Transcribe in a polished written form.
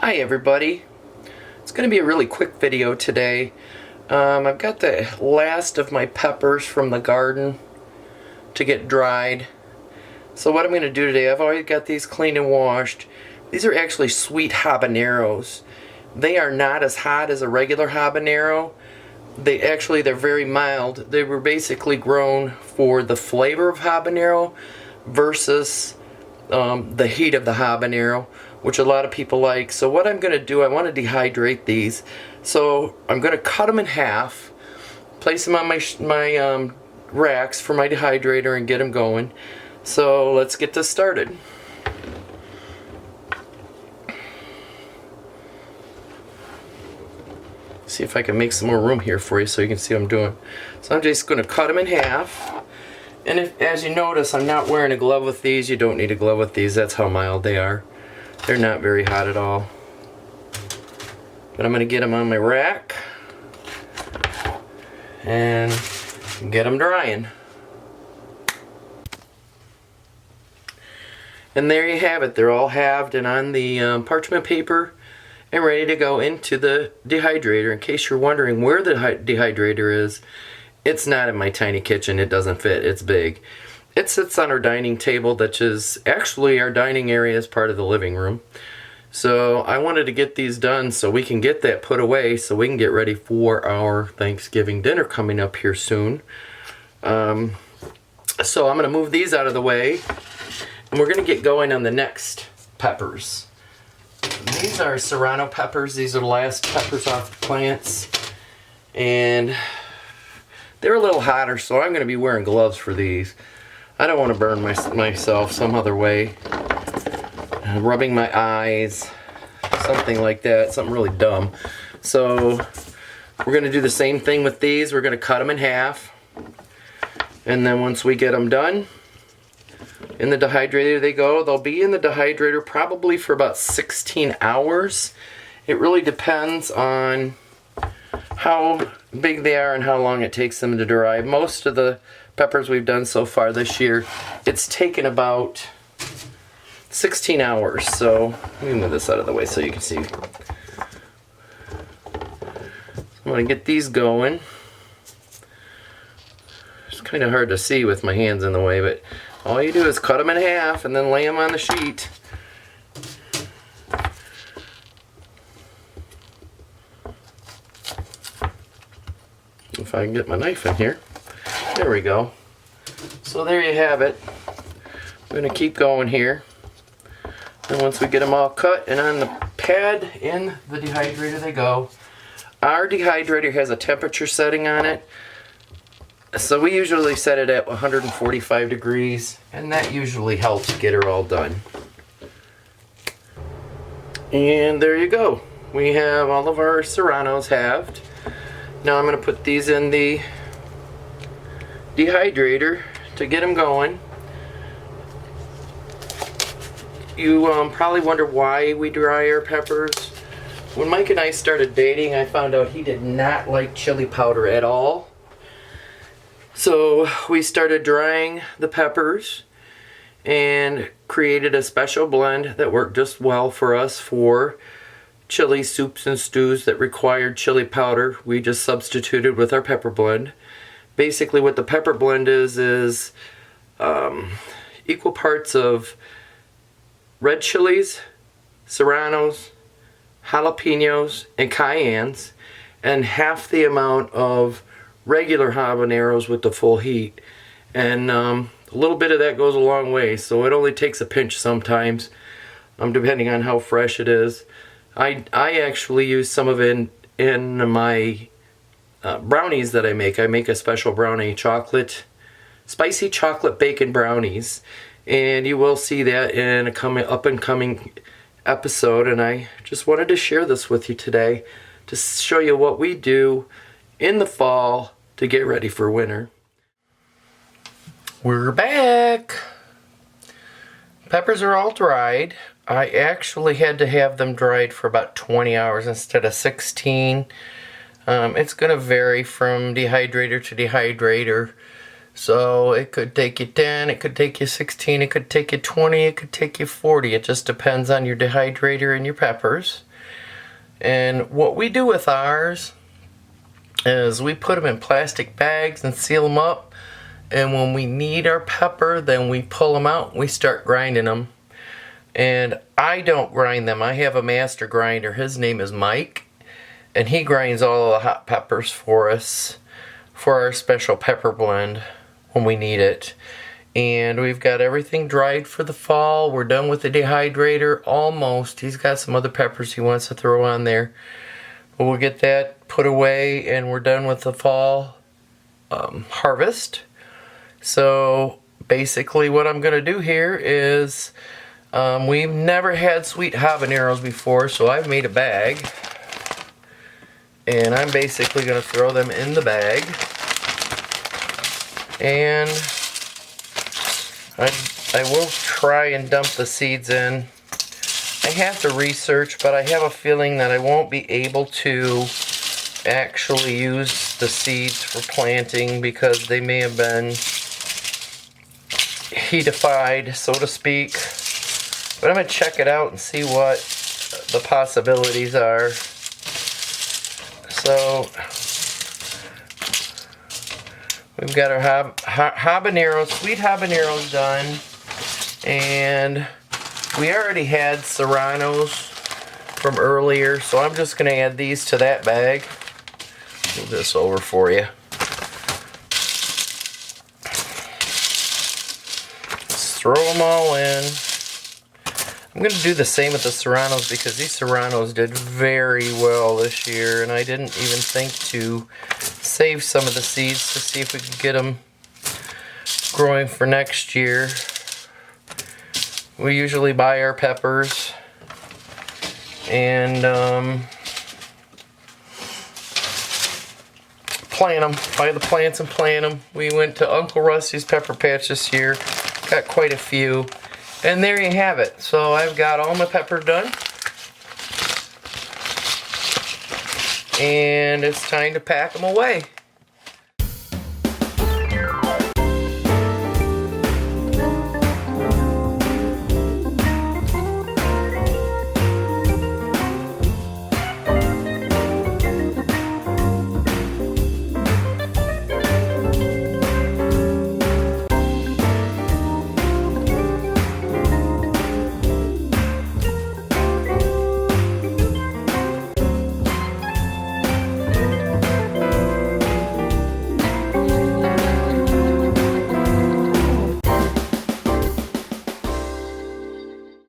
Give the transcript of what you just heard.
Hi everybody. It's going to be a really quick video today. I've got the last of my peppers from the garden to get dried. So what I'm going to do today, I've already got these cleaned and washed. These are actually sweet habaneros. They are not as hot as a regular habanero. They're very mild. They were basically grown for the flavor of habanero versus the heat of the habanero, which a lot of people like. So what I'm going to do, I want to dehydrate these. So I'm going to cut them in half, place them on my racks for my dehydrator and get them going. So let's get this started. See if I can make some more room here for you so you can see what I'm doing. So I'm just going to cut them in half. And as you notice, I'm not wearing a glove with these. You don't need a glove with these. That's how mild they are. They're not very hot at all. But I'm going to get them on my rack and get them drying. And there you have it. They're all halved and on the parchment paper and ready to go into the dehydrator. In case you're wondering where the dehydrator is, it's not in my tiny kitchen. It doesn't fit. It's big. It sits on our dining table, that is actually our dining area as part of the living room. So I wanted to get these done so we can get that put away so we can get ready for our Thanksgiving dinner coming up here soon. So I'm going to move these out of the way and we're going to get going on the next peppers. These are serrano peppers. These are the last peppers off the plants. And they're a little hotter, so I'm going to be wearing gloves for these. I don't want to burn myself some other way. Rubbing my eyes, something like that, something really dumb. So we're going to do the same thing with these. We're going to cut them in half. And then once we get them done, in the dehydrator they go. They'll be in the dehydrator probably for about 16 hours. It really depends on how big they are and how long it takes them to dry. Most of the peppers we've done so far this year, it's taken about 16 hours. So let me move this out of the way so you can see. I'm going to get these going. It's kind of hard to see with my hands in the way, but all you do is cut them in half and then lay them on the sheet. If I can get my knife in here. There we go. So there you have it. I'm going to keep going here. And once we get them all cut and on the pad in the dehydrator they go. Our dehydrator has a temperature setting on it. So we usually set it at 145 degrees. And that usually helps get her all done. And there you go. We have all of our serranos halved. Now I'm going to put these in the dehydrator to get them going. You probably wonder why we dry our peppers. When Mike and I started dating, I found out he did not like chili powder at all. So we started drying the peppers and created a special blend that worked just well for us for chili soups and stews that required chili powder. We just substituted with our pepper blend. Basically what the pepper blend is equal parts of red chilies, serranos, jalapenos, and cayennes, and half the amount of regular habaneros with the full heat. And a little bit of that goes a long way, so it only takes a pinch sometimes, depending on how fresh it is. I actually use some of it in my brownies that I make. I make a special brownie, spicy chocolate bacon brownies. And you will see that in a up and coming episode. And I just wanted to share this with you today to show you what we do in the fall to get ready for winter. We're back. Peppers are all dried. I actually had to have them dried for about 20 hours instead of 16. It's going to vary from dehydrator to dehydrator. So it could take you 10, it could take you 16, it could take you 20, it could take you 40. It just depends on your dehydrator and your peppers. And what we do with ours is we put them in plastic bags and seal them up. And when we need our pepper, then we pull them out and we start grinding them. And I don't grind them. I have a master grinder. His name is Mike. And he grinds all of the hot peppers for us for our special pepper blend when we need it. And we've got everything dried for the fall. We're done with the dehydrator almost. He's got some other peppers he wants to throw on there. But we'll get that put away and we're done with the fall harvest. So basically what I'm going to do here is we've never had sweet habaneros before, so I've made a bag. And I'm basically going to throw them in the bag. And I will try and dump the seeds in. I have to research, but I have a feeling that I won't be able to actually use the seeds for planting because they may have been heatified, so to speak. But I'm going to check it out and see what the possibilities are. So we've got our habaneros, sweet habaneros done, and we already had serranos from earlier, so I'm just going to add these to that bag. Move this over for you. Let's throw them all in. I'm going to do the same with the serranos because these serranos did very well this year, and I didn't even think to save some of the seeds to see if we could get them growing for next year. We usually buy our peppers and plant them, buy the plants and plant them. We went to Uncle Rusty's pepper patch this year, got quite a few. And there you have it. So I've got all my pepper done. And it's time to pack them away.